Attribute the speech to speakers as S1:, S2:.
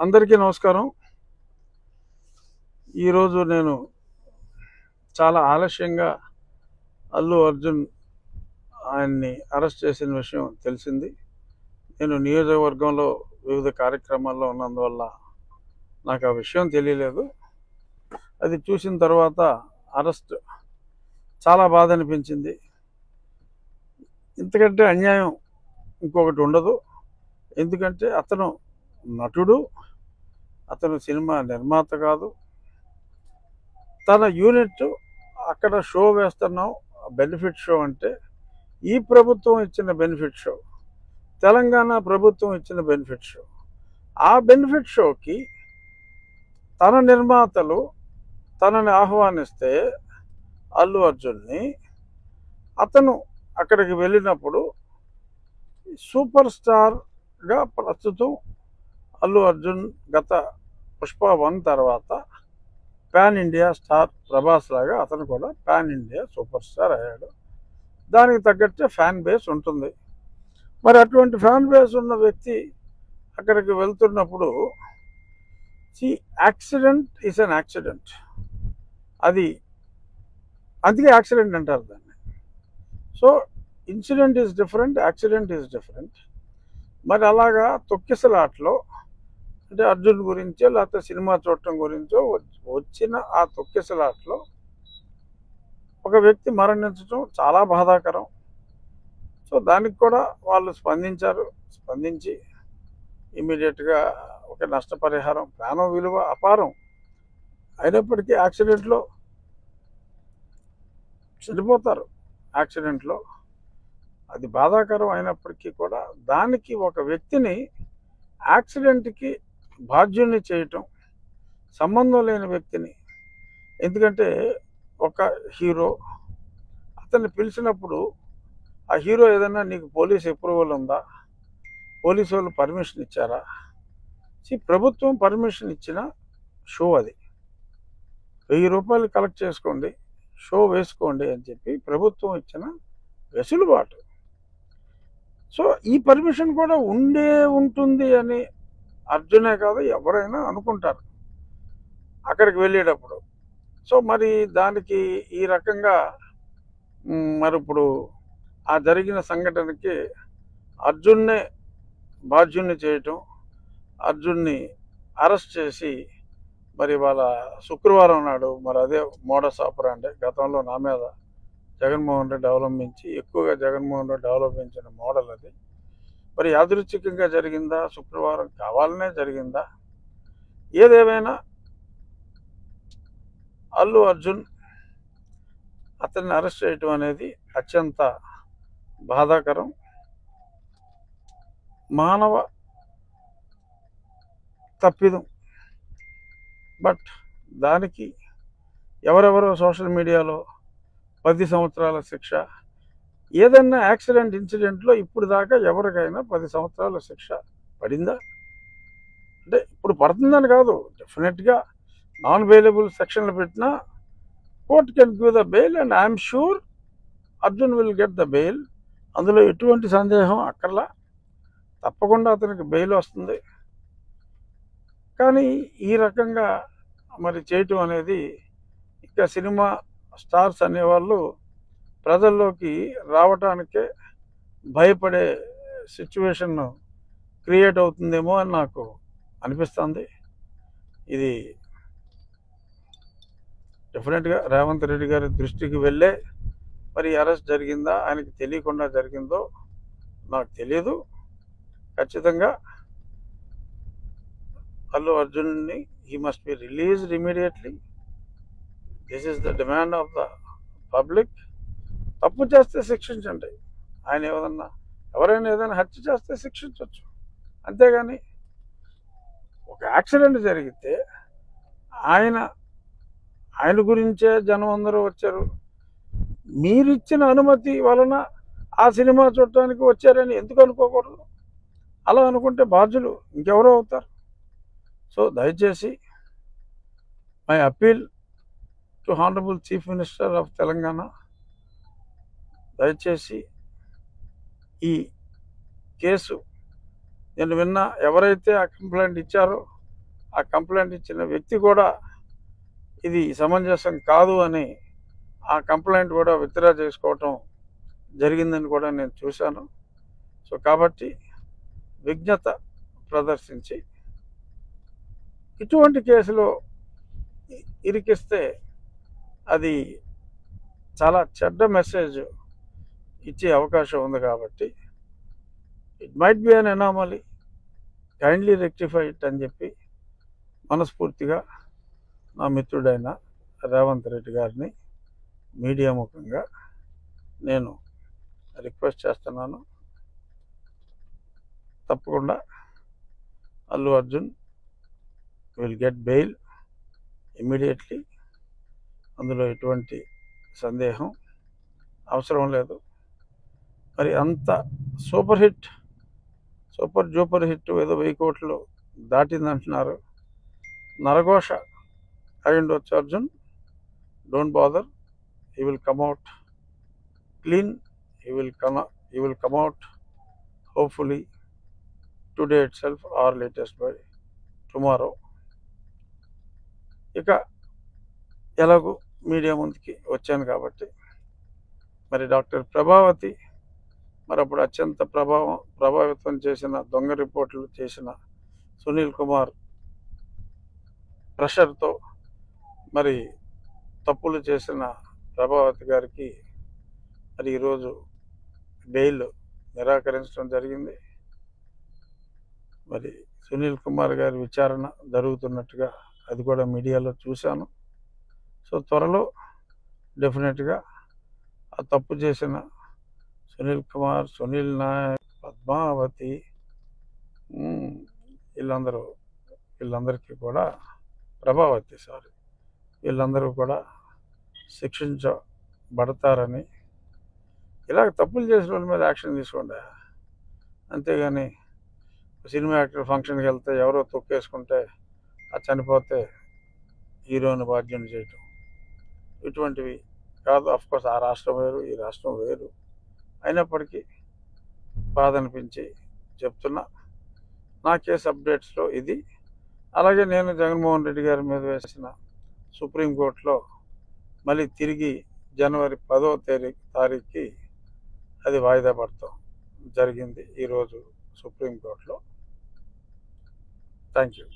S1: అందరికీ నమస్కారం. ఈరోజు నేను చాలా ఆలస్యంగా అల్లు అర్జున్ ఆయన్ని అరెస్ట్ చేసిన విషయం తెలిసింది. నేను నియోజకవర్గంలో వివిధ కార్యక్రమాల్లో ఉన్నందువల్ల నాకు ఆ విషయం తెలియలేదు. అది చూసిన తర్వాత అరెస్ట్ చాలా బాధ అనిపించింది. ఇంతకంటే అన్యాయం ఇంకొకటి ఉండదు. ఎందుకంటే అతను నటుడు, అతను సినిమా నిర్మాత కాదు. తన యూనిట్ అక్కడ షో వేస్తున్నాం, బెనిఫిట్ షో అంటే ఈ ప్రభుత్వం ఇచ్చిన బెనిఫిట్ షో, తెలంగాణ ప్రభుత్వం ఇచ్చిన బెనిఫిట్ షో. ఆ బెనిఫిట్ షోకి తన నిర్మాతలు తనని ఆహ్వానిస్తే అల్లు అర్జున్ని, అతను అక్కడికి వెళ్ళినప్పుడు సూపర్ స్టార్గా ప్రస్తుతం అల్లు అర్జున్ గత పుష్ప 1 తర్వాత పాన్ ఇండియా స్టార్ ప్రభాస్ లాగా అతను కూడా పాన్ ఇండియా సూపర్ స్టార్ అయ్యాడు. దానికి తగ్గట్టే ఫ్యాన్ బేస్ ఉంటుంది. మరి అటువంటి ఫ్యాన్ బేస్ ఉన్న వ్యక్తి అక్కడికి వెళ్తున్నప్పుడు యాక్సిడెంట్ ఈజ్ అన్ యాక్సిడెంట్. అది అందుకే యాక్సిడెంట్ అంటారు దాన్ని. So incident is different, accident is different. మరి అలాగా తొక్కిసలాట్లో అంటే అర్జున్ గురించో లేకపోతే సినిమా చూడటం గురించో వచ్చిన ఆ తొక్కిసలాట్లో ఒక వ్యక్తి మరణించడం చాలా బాధాకరం. సో దానికి కూడా వాళ్ళు స్పందించి ఇమీడియట్గా ఒక నష్టపరిహారం, ప్రాణం విలువ అపారం అయినప్పటికీ యాక్సిడెంట్లో చనిపోతారు. యాక్సిడెంట్లో అది బాధాకరం అయినప్పటికీ కూడా దానికి ఒక వ్యక్తిని యాక్సిడెంట్కి బాధ్యుని చేయటం, సంబంధం లేని వ్యక్తిని. ఎందుకంటే ఒక హీరో అతన్ని పిలిచినప్పుడు ఆ హీరో ఏదైనా నీకు పోలీస్ అప్రూవల్ ఉందా, పోలీసు వాళ్ళు పర్మిషన్ ఇచ్చారా? ప్రభుత్వం పర్మిషన్ ఇచ్చిన షో అది. 1000 రూపాయలు కలెక్ట్ చేసుకోండి, షో వేసుకోండి అని చెప్పి ప్రభుత్వం ఇచ్చిన వెసులుబాటు. సో ఈ పర్మిషన్ కూడా ఉంటుంది అని అర్జునే కాదు ఎవరైనా అనుకుంటారు అక్కడికి వెళ్ళేటప్పుడు. సో మరి దానికి ఈ రకంగా మరి ఇప్పుడు ఆ జరిగిన సంఘటనకి అర్జున్నే బాధ్యుణ్ణి చేయటం, అర్జున్ని అరెస్ట్ చేసి మరి వాళ్ళ శుక్రవారం నాడు మరి అదే మోడస్ ఆపరాండే గతంలో నా మీద జగన్మోహన్ రెడ్డి ఎక్కువగా జగన్మోహన్ రెడ్డి అవలంబించిన మోడల్ అది. మరి యాదృచ్ఛికంగా జరిగిందా, శుక్రవారం కావాలనే జరిగిందా? ఏదేమైనా అల్లు అర్జున్ అతన్ని అరెస్ట్ చేయటం అనేది అత్యంత బాధాకరం. మానవ తప్పిదం. బట్ దానికి ఎవరెవరో సోషల్ మీడియాలో 10 సంవత్సరాల శిక్ష, ఏదన్నా యాక్సిడెంట్ ఇన్సిడెంట్లో ఇప్పుడు దాకా ఎవరికైనా 10 సంవత్సరాల శిక్ష పడిందా? అంటే ఇప్పుడు పడుతుందని కాదు, డెఫినెట్గా నాన్ బెయిలబుల్ సెక్షన్లు పెట్టినా court can give the bail and I'm sure Arjun will get the bail. అందులో ఎటువంటి సందేహం అక్కర్లా, తప్పకుండా అతనికి బెయిల్ వస్తుంది. కానీ ఈ రకంగా మరి చేయటం అనేది ఇంకా సినిమా స్టార్స్ అనేవాళ్ళు ప్రజల్లోకి రావటానికే భయపడే సిచ్యువేషన్ క్రియేట్ అవుతుందేమో అని నాకు అనిపిస్తుంది. ఇది డెఫినెట్గా రేవంత్ రెడ్డి గారి దృష్టికి వెళ్ళే మరి అరెస్ట్ జరిగిందా, ఆయనకి తెలియకుండా జరిగిందో నాకు తెలియదు. ఖచ్చితంగా అల్లు అర్జున్ని he must be released immediately. This is the demand of the public. తప్పు చేస్తే శిక్షించండి. ఎవరైనా ఏదైనా హత్య చేస్తే శిక్షించవచ్చు, అంతేగాని ఒక యాక్సిడెంట్ జరిగితే ఆయన గురించే జనం అందరూ వచ్చారు, మీరిచ్చిన అనుమతి వలన ఆ సినిమా చూడటానికి వచ్చారని ఎందుకు అనుకోకూడదు? అలా అనుకుంటే బాధ్యులు ఇంకెవరో అవుతారు. సో దయచేసి my appeal to honourable chief minister of Telangana, దయచేసి ఈ కేసు నేను ఎవరైతే ఆ కంప్లైంట్ ఇచ్చారో ఆ కంప్లైంట్ ఇచ్చిన వ్యక్తి కూడా ఇది సమంజసం కాదు అని ఆ కంప్లైంట్ కూడా విత్డ్రా చేసుకోవటం జరిగిందని కూడా నేను చూశాను. సో కాబట్టి విజ్ఞత ప్రదర్శించి ఇటువంటి కేసులో ఇరికిస్తే అది చాలా చెడ్డ మెసేజ్ ఇచ్చే అవకాశం ఉంది. కాబట్టి it might be an anomaly, kindly rectify it అని చెప్పి మనస్ఫూర్తిగా నా మిత్రుడైన రేవంత్ రెడ్డి గారిని మీడియా ముఖంగా నేను రిక్వెస్ట్ చేస్తున్నాను. తప్పకుండా Allu Arjun will get bail immediately. అందులో ఎటువంటి సందేహం అవసరం లేదు. మరి అంత సూపర్ డూపర్ హిట్ ఏదో 1000 కోట్లు దాటిందంటున్నారు. నరఘోష అయి ఉండొచ్చు Arjun. Don't bother, he will come out clean, he will come out hopefully today itself or latest by tomorrow. ఇక ఎలాగూ మీడియా ముందుకి వచ్చాను కాబట్టి మరి డాక్టర్ ప్రభావతి మరి అప్పుడు అత్యంత ప్రభావితం చేసిన దొంగ రిపోర్ట్లు చేసిన సునీల్ కుమార్ ప్రెషర్తో మరి తప్పులు చేసిన ప్రభావతి గారికి మరి ఈరోజు బెయిల్ నిరాకరించడం జరిగింది. మరి సునీల్ కుమార్ గారి విచారణ జరుగుతున్నట్టుగా అది కూడా మీడియాలో చూశాను. సో త్వరలో డెఫినెట్గా ఆ తప్పు చేసిన సునీల్ కుమార్, సునీల్ నాయక్, పద్మావతి వీళ్ళందరికీ కూడా వీళ్ళందరూ కూడా శిక్షించబడతారని, ఇలాగ తప్పులు చేసిన వాళ్ళ మీద యాక్షన్ తీసుకోండి. అంతేగాని సినిమా యాక్టర్ ఫంక్షన్కి వెళ్తే ఎవరో తొక్కేసుకుంటే ఆ చనిపోతే హీరోని బాధ్యత చేయటం ఇటువంటివి కాదు. అఫ్కోర్స్ ఆ రాష్ట్రం వేరు, ఈ రాష్ట్రం వేరు. అయినప్పటికీ బాధ అనిపించి చెప్తున్నా. నా కేసు అప్డేట్స్లో ఇది. అలాగే నేను జగన్మోహన్ రెడ్డి గారి మీద వేసిన సుప్రీంకోర్టులో మళ్ళీ తిరిగి జనవరి 10వ తారీఖుకి అది వాయిదా పడతాం జరిగింది ఈరోజు సుప్రీంకోర్టులో. Thank you.